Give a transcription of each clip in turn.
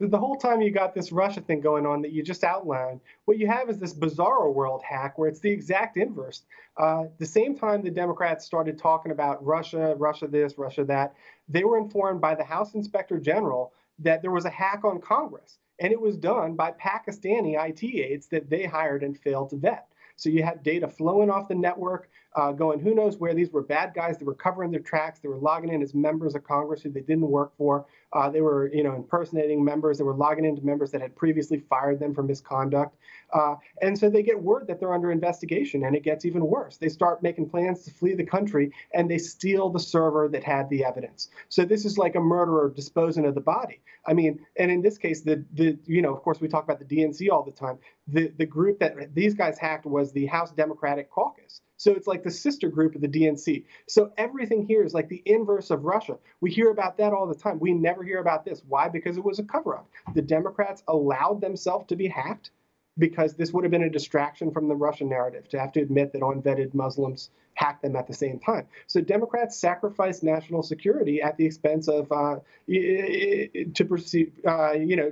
The whole time you got this Russia thing going on that you just outlined, what you have is this bizarro world hack where it's the exact inverse. The same time the Democrats started talking about Russia, Russia this, Russia that, they were informed by the House Inspector General that there was a hack on Congress, and it was done by Pakistani IT aides that they hired and failed to vet. So you had data flowing off the network, going who knows where. These were bad guys that were covering their tracks. They were logging in as members of Congress who they didn't work for. They were, impersonating members. They were logging into members that had previously fired them for misconduct. And so they get word that they're under investigation, and it gets even worse. They start making plans to flee the country, and they steal the server that had the evidence. So this is like a murderer disposing of the body. I mean, and in this case, of course, we talk about the DNC all the time. The group that these guys hacked was the House Democratic Caucus. So it's like the sister group of the DNC. So everything here is like the inverse of Russia. We hear about that all the time. We never hear about this. Why? Because it was a cover up. The Democrats allowed themselves to be hacked because this would have been a distraction from the Russian narrative to have to admit that unvetted Muslims hacked them at the same time. So Democrats sacrificed national security at the expense of to pursue,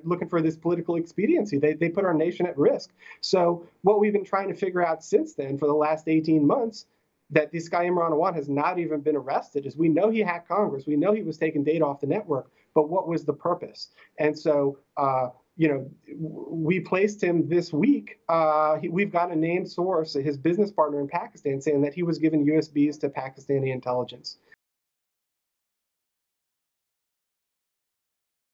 looking for this political expediency. They put our nation at risk. So what we've been trying to figure out since then for the last 18 months that this guy Imran Awan has not even been arrested is we know he hacked Congress. We know he was taking data off the network, but what was the purpose? And so, we placed him this week. We've got a named source, his business partner in Pakistan, saying that he was given USBs to Pakistani intelligence.